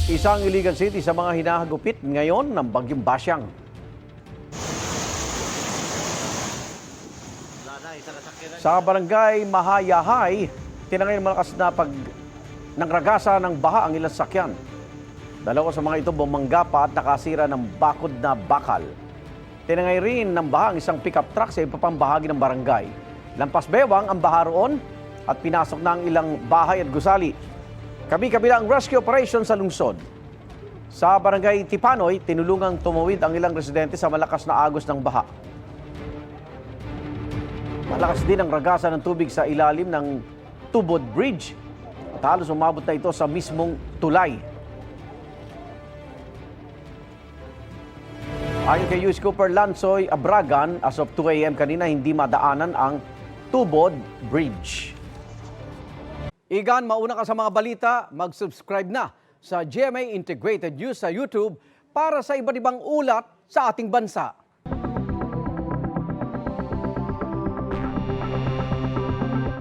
Isang illegal city sa mga hinahagupit ngayon ng Bagyong Basyang. Sa barangay Mahayahay, tinangay malakas na nangragasa ng baha ang ilang sakyan. Dalawa sa mga ito bumangga pa at nakasira ng bakod na bakal. Tinangay rin ng baha ang isang pickup truck sa iba pang bahagi ng barangay. Lampas bewang ang baha roon at pinasok na ang ilang bahay at gusali. Kabi-kabila ang rescue operation sa lungsod. Sa barangay Tipanoy, tinulungang tumawid ang ilang residente sa malakas na agos ng baha. Malakas din ang ragasa ng tubig sa ilalim ng Tubod Bridge at halos umabot na ito sa mismong tulay. Ayon kay US Cooper Lansoy Abragan, as of 2 a.m. kanina hindi madaanan ang Tubod Bridge. Igan, mauna ka sa mga balita, mag-subscribe na sa GMA Integrated News sa YouTube para sa iba't ibang ulat sa ating bansa.